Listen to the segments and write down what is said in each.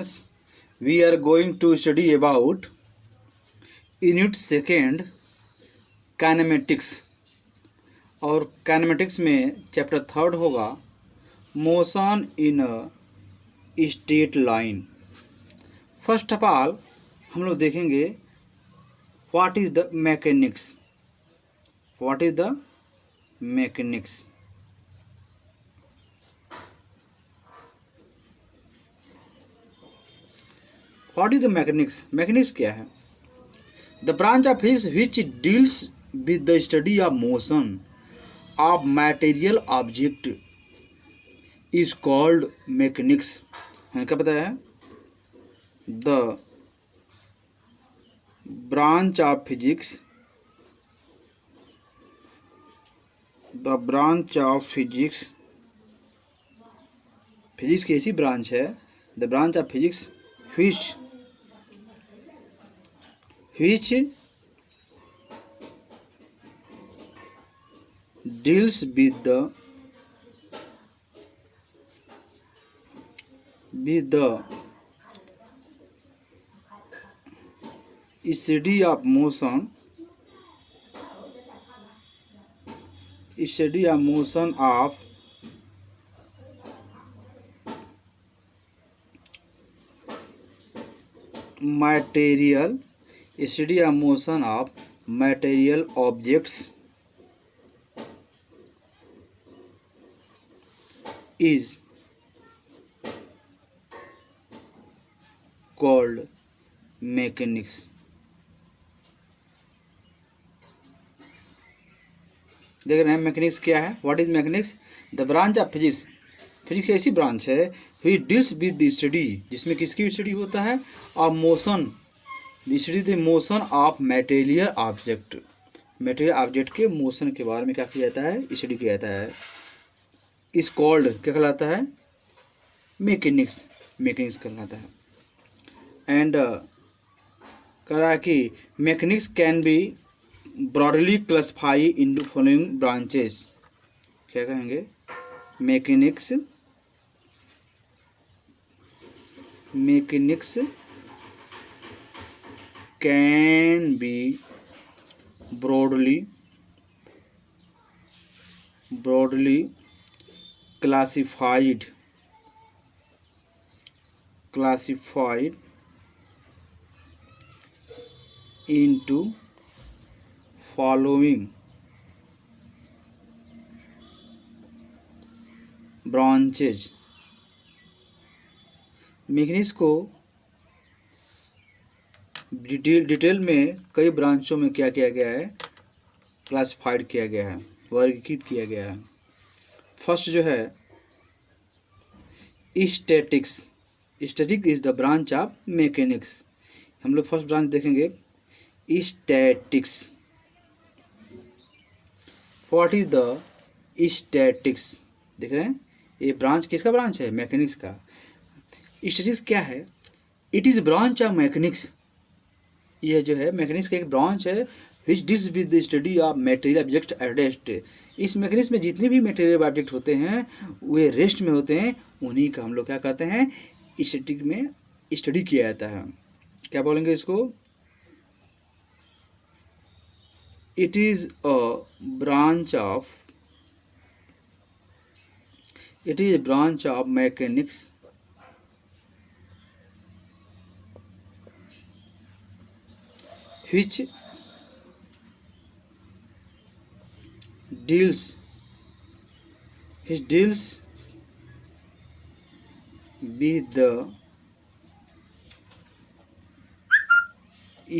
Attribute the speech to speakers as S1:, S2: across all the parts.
S1: students, we are going to study about Unit 2 kinematics. और kinematics में chapter 3 होगा motion in a straight line. First of all हम लोग देखेंगे what is the mechanics. What is the mechanics? What is the mechanics? Mechanics क्या है? The branch of physics which deals with the study of motion of material object is called mechanics. हमें क्या पता है? The branch of physics, the branch of physics, physics की ऐसी branch है, the branch of physics which deals with the study of motion, of material, study of motion of material objects is called mechanics। देख रहे हैं mechanics क्या है? What is mechanics? The branch of physics, physics ऐसी branch है which deals with the study, जिसमें किसकी study होता है? Of motion, study the motion of material object. Material object के मोशन के बारे में क्या किया जाता है? स्टडी किया जाता है। इस कॉल्ड क्या कहलाता है? मैकेनिक्स। मैकेनिक्स कहलाता है। एंड कह रहा है कि mechanics can be broadly classify into following branches. क्या कहेंगे? Mechanics can be broadly classified into following branches। Mechanics को डिटेल में कई ब्रांचों में क्या किया गया है? क्लासिफाइड किया गया है, वर्गीकृत किया गया है। फर्स्ट जो है statics. Static is the branch of mechanics. हम लोग फर्स्ट ब्रांच देखेंगे statics. What is the statics? देख रहे हैं ये ब्रांच किसका ब्रांच है? मैकेनिक्स का। स्टैटिक्स क्या है? It is branch of mechanics. यह जो है मैकेनिक्स का एक ब्रांच है which deals with the study of material object at rest. इस मैकेनिक्स में जितने भी मटेरियल ऑब्जेक्ट होते हैं वे रेस्ट में होते हैं, उन्हीं का हम लोग क्या कहते हैं? स्टैटिक में स्टडी किया जाता है। क्या बोलेंगे इसको? It is a branch of mechanics which deals with the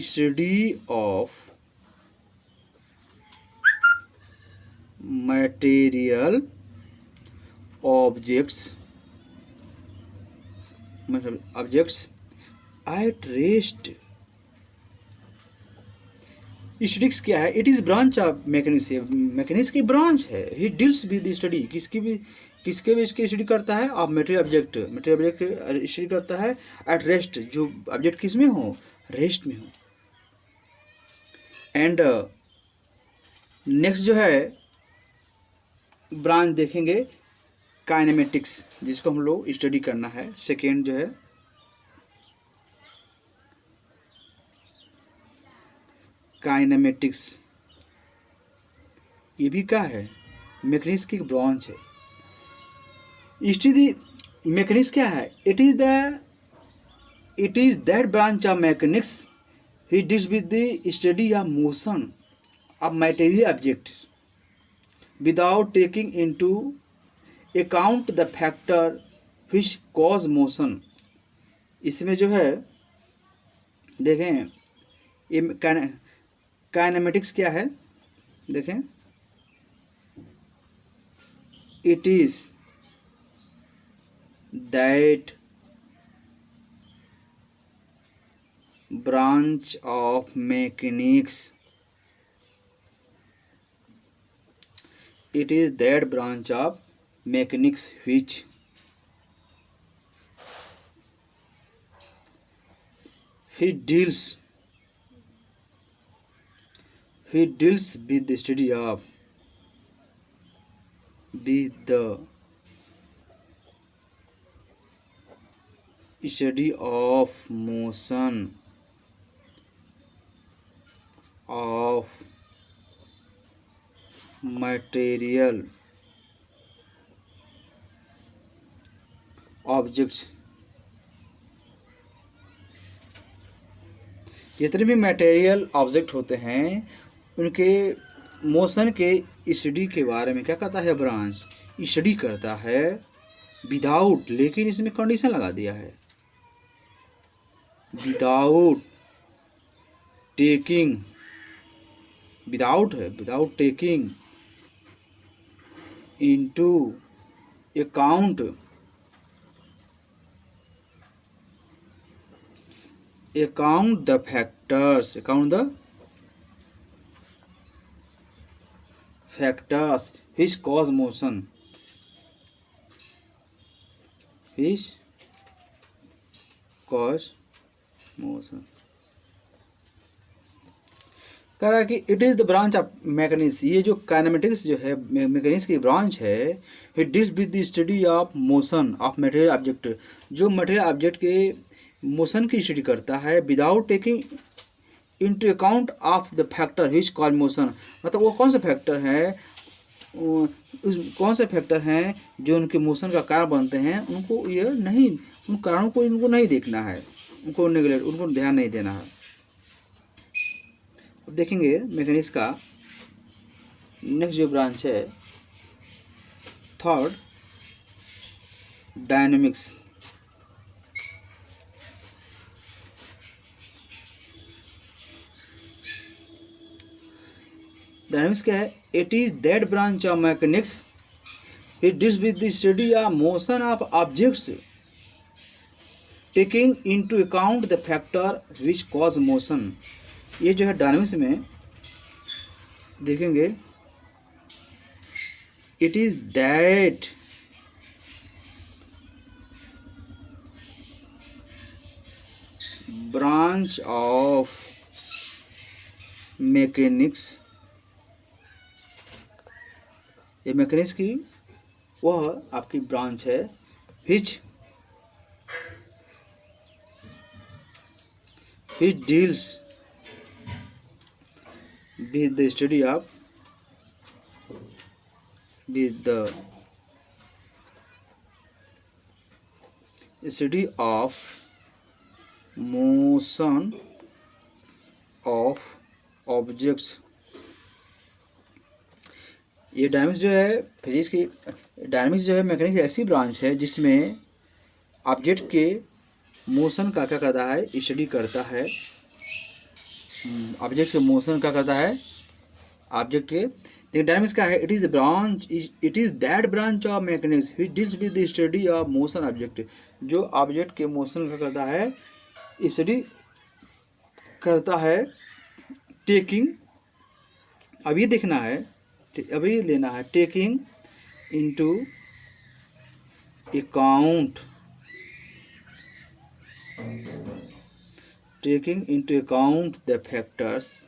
S1: study of material objects at rest। Statics क्या है? It is branch of mechanics. Mechanics की ब्रांच है। ही डील्स विद स्टडी, किसके भी इसकी स्टडी करता है? ऑफ मटेरियल ऑब्जेक्ट स्टडी करता है एट रेस्ट, जो ऑब्जेक्ट किस में हो? रेस्ट में हो। एंड नेक्स्ट जो है ब्रांच देखेंगे काइनेमेटिक्स, जिसको हम लोग स्टडी करना है। सेकेंड जो है काइनेमेटिक्स, ये भी क्या है, मैकेनिक्स की ब्रांच है। स्टडी मैकेनिक्स क्या है, it is that branch of mechanics which deals with the study of motion of material objects without taking into account the factor which cause motion। इसमें जो है देखें, ये काइनेमेटिक्स क्या है, देखें, it is that branch of mechanics, it is that branch of mechanics which deals with the study of motion of material objects। जितने भी मटेरियल ऑब्जेक्ट होते हैं उनके मोशन के स्टडी के बारे में क्या करता है, ब्रांच स्टडी करता है विदाउट, लेकिन इसमें कंडीशन लगा दिया है, विदाउट टेकिंग, विदाउट है, without taking into account the factors, which cause motion, which cause motion। कह रहा है कि it is the branch of mechanics, ये जो काइनेमेटिक्स जो है मैकेनिक्स की ब्रांच है, it deals with the study of motion of material object, जो मटेरियल ऑब्जेक्ट के मोशन की स्टडी करता है without taking into account of the factor which cause motion. मतलब वो कौन सा फैक्टर है, कौन से फैक्टर हैं जो उनके मोशन का कारण बनते हैं, उनको ये नहीं, उन कारणों को इनको नहीं देखना है, उनको नेगलेक्ट, उनको ध्यान नहीं देना है। अब देखेंगे मैकेनिक्स का नेक्स्ट जो ब्रांच है, थर्ड, डायनेमिक्स। डायनेमिक्स क्या है, it is that branch of mechanics it deals with the study of motion of objects taking into account the factor which cause motion. ये जो है डायनेमिक्स में देखेंगे, it is that branch of mechanics, ये mechanics की वह आपकी branch है which deals with the study of motion of objects। ये डायनेमिक्स जो है फिजिक्स की, डायनेमिक्स जो है मैकेनिक्स की ऐसी ब्रांच है जिसमें ऑब्जेक्ट के मोशन का क्या करता है, स्टडी करता है, ऑब्जेक्ट के मोशन का करता है, ऑब्जेक्ट के। देखिए डायनेमिक्स क्या है, it is that branch of mechanics which deals with the study of motion object, जो ऑब्जेक्ट के मोशन का करता है, स्टडी करता है, टेकिंग, अब ये देखना है, अभी लेना है, taking into account the factors.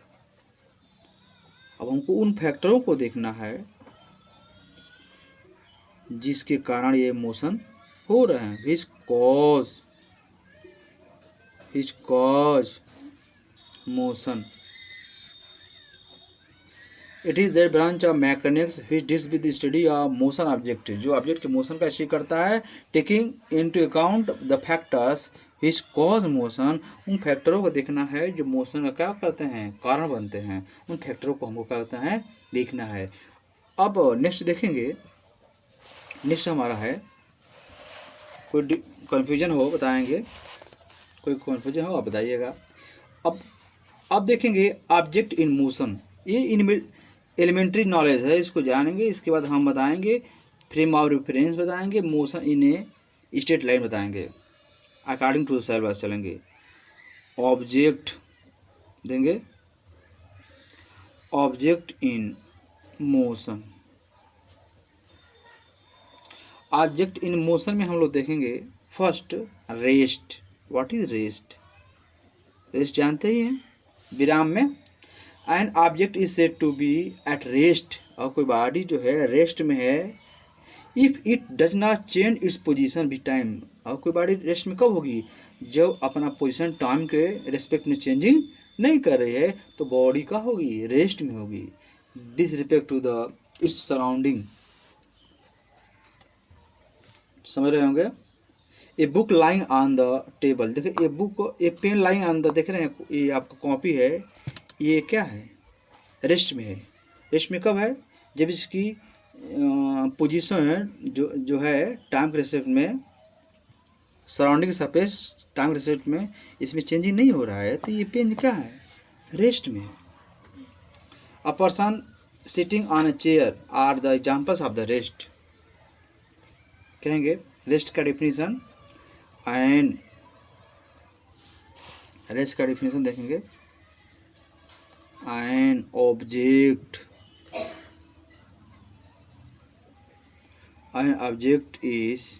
S1: अब हमको उन फैक्टरों को देखना है जिसके कारण ये मोशन हो रहे हैं, which cause motion. It is the branch of mechanics which deals with the study of motion object, जो ऑब्जेक्ट के मोशन का स्टडी करता है, taking into account the factors which cause motion, उन फैक्टरों को देखना है जो मोशन का क्या करते हैं, कारण बनते हैं, उन फैक्टरों को हमको क्या करते हैं, देखना है। अब नेक्स्ट देखेंगे, नेक्स्ट हमारा है, कोई कन्फ्यूजन हो बताएंगे, कोई कन्फ्यूजन हो आप बताइएगा। अब देखेंगे ऑब्जेक्ट इन मोशन, ये एलिमेंट्री नॉलेज है, इसको जानेंगे। इसके बाद हम बताएंगे फ्रेम ऑफ रेफरेंस बताएंगे, motion in a straight line बताएंगे, अकॉर्डिंग टू सिलेबस चलेंगे। ऑब्जेक्ट देंगे, object in motion, object in motion में हम लोग देखेंगे first rest. What is rest? Rest जानते ही हैं, विराम में। An object is said to be at rest, और कोई बॉडी जो है रेस्ट में है, if it does not change its position with time, और कोई बॉडी रेस्ट में कब होगी, जब अपना पोजीशन टाइम के रेस्पेक्ट में चेंजिंग नहीं कर रही है, तो बॉडी का होगी, रेस्ट में होगी, this respect to the it's surrounding. समझ रहे होंगे। A book lying on the table, देखिए a book, a pen lying on the, देख रहे हैं ये आपका कॉपी है, ये क्या है, रेस्ट में है। रेस्ट में कब है, जब इसकी पोजीशन है जो है टाइम के रेस्पेक्ट में, सराउंडिंग सरफेस टाइम के रेस्पेक्ट में इसमें चेंजिंग नहीं हो रहा है, तो ये पेन क्या है, रेस्ट में है। A person sitting on a chair are the examples of the rest. कहेंगे रेस्ट का डेफिनेशन, एंड रेस्ट का डेफिनेशन देखेंगे। An object, an object is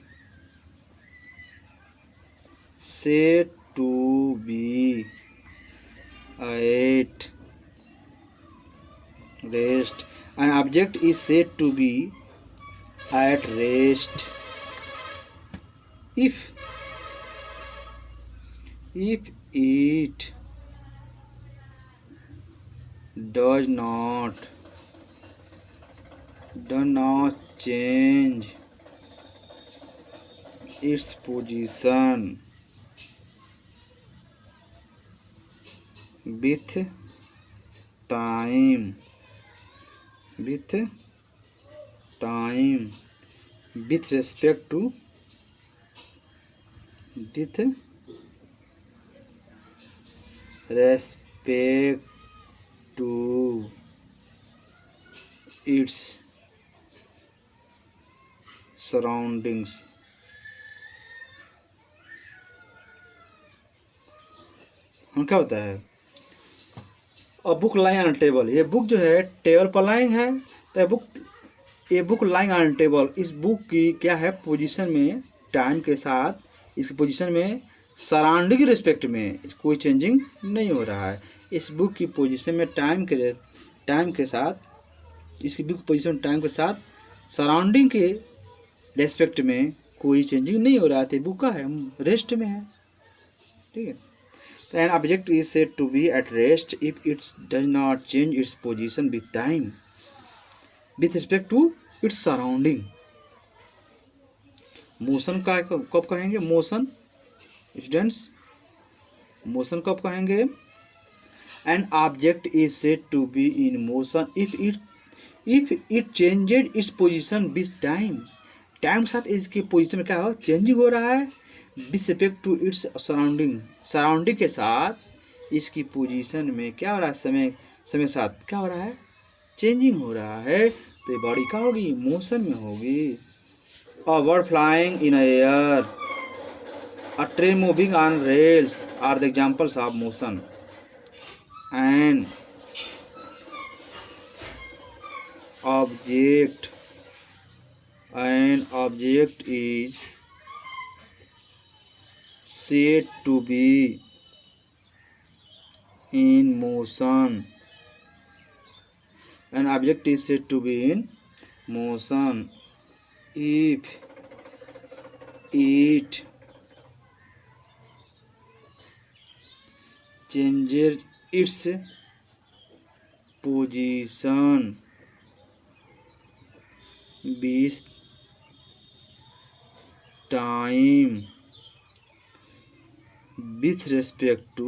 S1: said to be at rest, an object is said to be at rest if it does not change its position with time, with respect to its surroundings। हम क्या होता है, और book lying on table, ये book जो है table पर lying है, तो ये बुक लाइंग ऑन टेबल, इस बुक की क्या है, पोजीशन में टाइम के साथ इसकी पोजीशन में सराउंडिंग के रिस्पेक्ट में कोई चेंजिंग नहीं हो रहा है। इस बुक की पोजीशन में टाइम के साथ, इसकी बुक पोजीशन टाइम के साथ सराउंडिंग के रेस्पेक्ट में कोई चेंजिंग नहीं हो रहा था, बुक का है, रेस्ट में है। ठीक है, तो an object is said to be at rest if it does not change its position with time with respect to its surrounding। Motion का कब कहेंगे, मोशन स्टूडेंट्स, मोशन कब कहेंगे, an object is said to be in motion if it changes its position with time, time के साथ इसकी position में क्या हो, चेंजिंग हो रहा है, with respect to its surrounding, surrounding के साथ इसकी पोजीशन में क्या हो रहा है, समय के साथ क्या हो रहा है, चेंजिंग हो रहा है, तो ये बॉडी क्या होगी, मोशन में होगी। A bird flying in air, a train moving on rails are the examples of motion. And object, an object is said to be in motion, an object is said to be in motion if it changes its position with time with respect to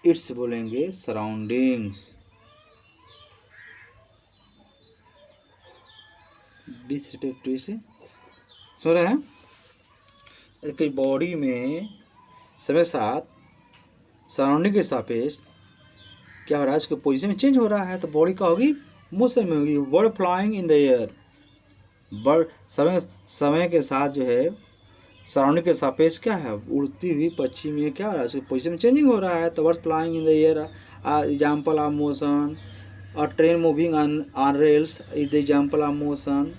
S1: it's बोलेंगे surroundings, with respect to इसे सुन रहे हैं। कि body में समय साथ surrounding के सापेक्ष क्या हो रहा है, उसके पोजीशन में चेंज हो रहा है, तो बॉडी का होगी मोशन में होगी। Bird flying in the air, bird समय के साथ जो है सराउंडिंग के सापेक्ष क्या है, उड़ती हुई पक्षी में क्या हो रहा है, उसके पोजीशन में चेंजिंग हो रहा है। तो bird flying in the air example of motion, और train moving on rails is the example of motion.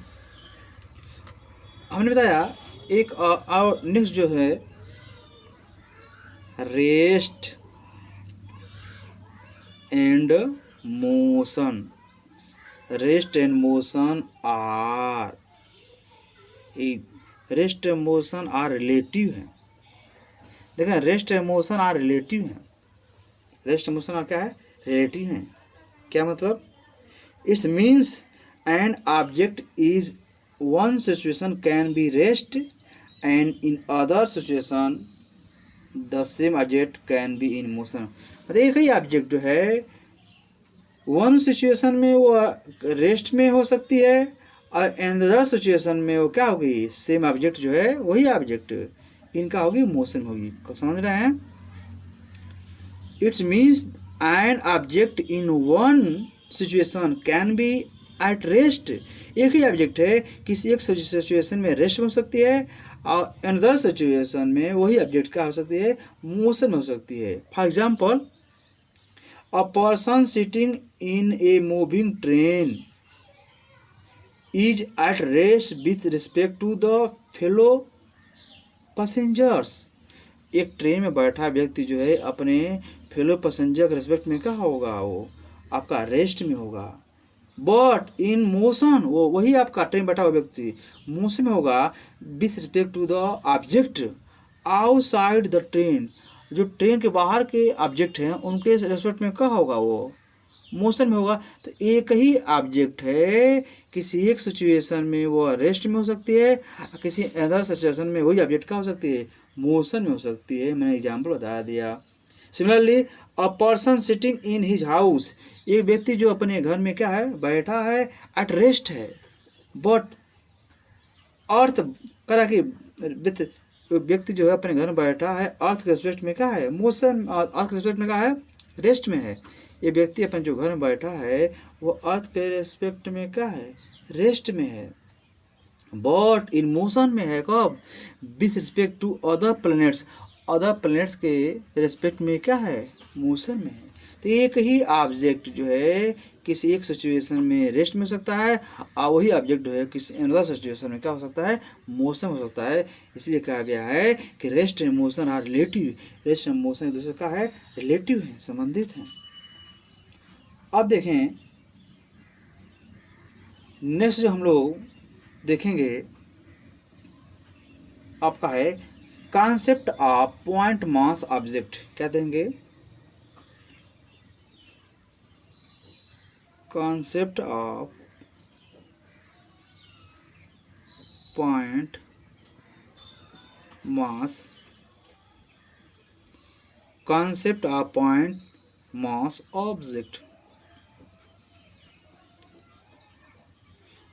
S1: हमने बताया एक और नेक्स्ट जो है rest and motion. Rest and motion are relative है। देखें rest and motion are relative है। रेस्ट मोशन और क्या है, रिलेटिव है। क्या मतलब, it's means an object is one situation can be rest and in other situation the same object can be in motion. मतलब एक ही ऑब्जेक्ट जो है वन सिचुएशन में वो रेस्ट में हो सकती है और अदर सिचुएशन में वो क्या होगी, सेम ऑब्जेक्ट जो है वही ऑब्जेक्ट इनका होगी मोशन होगी। समझ रहे हैं। It's means an object in one situation can B at rest. एक ही ऑब्जेक्ट है किसी एक सिचुएशन में रेस्ट हो सकती है और अनदर सिचुएशन में वही ऑब्जेक्ट क्या हो सकती है, मोशन में हो सकती है। For example, a person sitting in a moving train is at rest with respect to the fellow passengers. एक ट्रेन में बैठा व्यक्ति जो है अपने फेलो पैसेंजर के रिस्पेक्ट में क्या होगा, वो आपका रेस्ट में होगा। बट इन मोशन वो वही आपका ट्रेन बैठा हुआ व्यक्ति मोशन में होगा with respect to the object outside the train. जो ट्रेन के बाहर के ऑब्जेक्ट हैं उनके रिस्पेक्ट में क्या होगा, वो मोशन में होगा। तो एक ही ऑब्जेक्ट है, किसी एक सिचुएशन में वो रेस्ट में हो सकती है, किसी अदर सिचुएशन में वही ऑब्जेक्ट क्या हो सकती है, मोशन में हो सकती है। मैंने एग्जाम्पल बता दिया। Similarly a person sitting in his house, एक व्यक्ति जो अपने घर में क्या है, बैठा है, एट रेस्ट है। बट अर्थ करा कि व्यक्ति जो है अपने घर में बैठा है, अर्थ के रिस्पेक्ट में क्या है, मोशन, अर्थ के रिस्पेक्ट में क्या है, रेस्ट में है। ये व्यक्ति अपने जो घर में बैठा है वो अर्थ के रिस्पेक्ट में क्या है, रेस्ट में है। बट इन मोशन में है कब, with respect to other planets, other planets के रिस्पेक्ट में क्या है, मोशन में है। तो एक ही ऑब्जेक्ट जो है किसी एक सिचुएशन में रेस्ट में हो सकता है और वही ऑब्जेक्ट जो है किसी अदर सिचुएशन में क्या हो सकता है, मोशन हो सकता है। इसलिए कहा गया है कि rest and motion are relative. Rest and motion एक दूसरे का है, रिलेटिव है, संबंधित हैं। अब देखें नेक्स्ट जो हम लोग देखेंगे आपका है concept of point mass object. क्या देंगे, concept of point mass, concept of point mass object।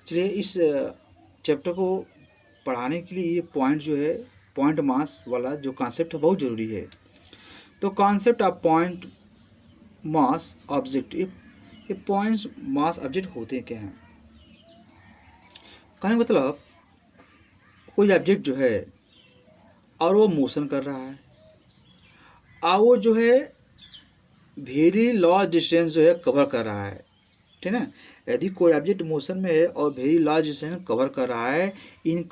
S1: चलिए इस चैप्टर को पढ़ाने के लिए ये पॉइंट जो है, पॉइंट मास वाला जो कॉन्सेप्ट है बहुत ज़रूरी है। तो concept of point mass object, ये पॉइंट्स मास ऑब्जेक्ट होते क्या हैं। कहने मतलब कोई ऑब्जेक्ट जो है और वो मोशन कर रहा है और वो जो है वेरी लॉन्ग डिस्टेंस जो है कवर कर रहा है, ठीक है। यदि कोई ऑब्जेक्ट मोशन में है और वेरी लार्ज डिस्टेंस कवर कर रहा है in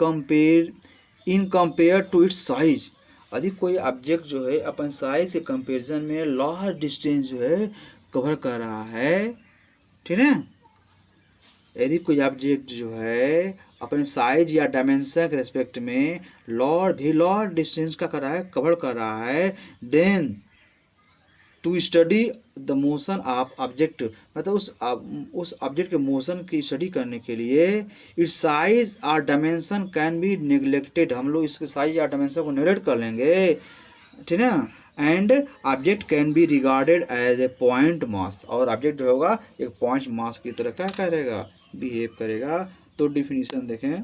S1: compare to its size, यदि कोई ऑब्जेक्ट जो है अपन साइज के कंपेरिजन में लार्ज डिस्टेंस जो है कवर कर रहा है ठीक है। यदि कोई ऑब्जेक्ट जो है अपने साइज या डायमेंशन के रिस्पेक्ट में लॉर्ड डिस्टेंस का कर रहा है, कवर कर रहा है, then to study the motion of object, मतलब उस ऑब्जेक्ट के मोशन की स्टडी करने के लिए इट्स साइज और डायमेंशन कैन बी नेग्लेक्टेड, हम लोग इसके साइज या डायमेंशन को नेग्लेक्ट कर लेंगे, ठीक है ना। And object can be regarded as a point mass, और ऑब्जेक्ट जो होगा एक पॉइंट मास की तरह क्या करेगा, बिहेव करेगा। तो डिफिनीशन देखें,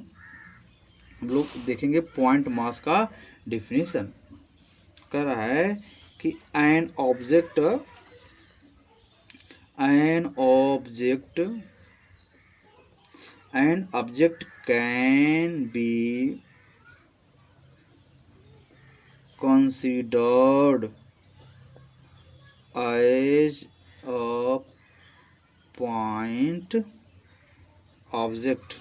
S1: हम लोग देखेंगे पॉइंट मास का डिफिनीशन कर रहा है कि an object can B considered as a point object,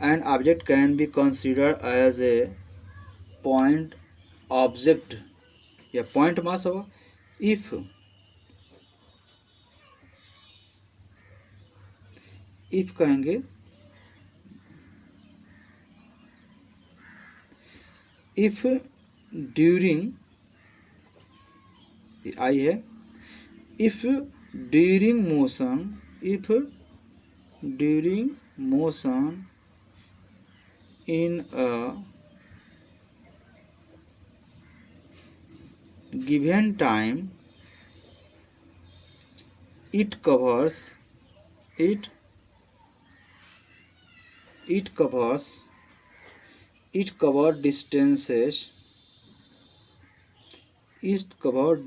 S1: an object can be considered as a point object या point mass होगा if कहेंगे if during आई है, if during motion in a given time it covers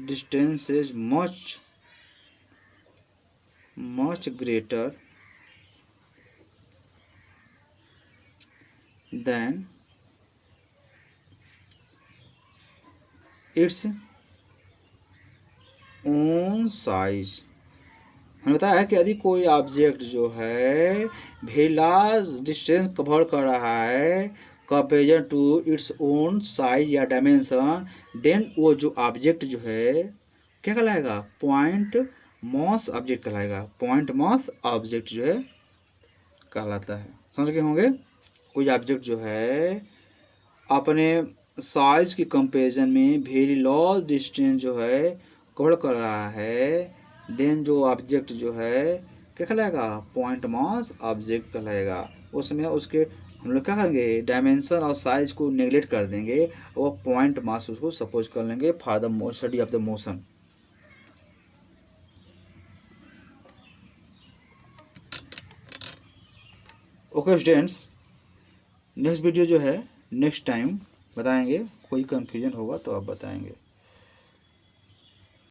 S1: distances much greater than its own size। हमें बताया है कि यदि कोई ऑब्जेक्ट जो है वेरी लार्ज डिस्टेंस कवर कर रहा है comparison to its own size या डायमेंशन, देन वो जो ऑब्जेक्ट जो है क्या कहलाएगा, पॉइंट मास ऑब्जेक्ट कहलाएगा, पॉइंट मास ऑब्जेक्ट जो है कहलाता है। समझ गए होंगे। कोई ऑब्जेक्ट जो है अपने साइज की कंपेरिजन में वेरी लार्ज डिस्टेंस जो है कवर कर रहा है, देन जो ऑब्जेक्ट जो है क्या कहलाएगा, पॉइंट मास ऑब्जेक्ट कहलाएगा। उसमें उसके हम लोग क्या करेंगे, डायमेंशन और साइज को नेग्लेक्ट कर देंगे, वो पॉइंट मास उसको सपोज कर लेंगे for the study of the motion. Okay students, next video जो है नेक्स्ट टाइम बताएंगे, कोई कंफ्यूजन होगा तो आप बताएंगे।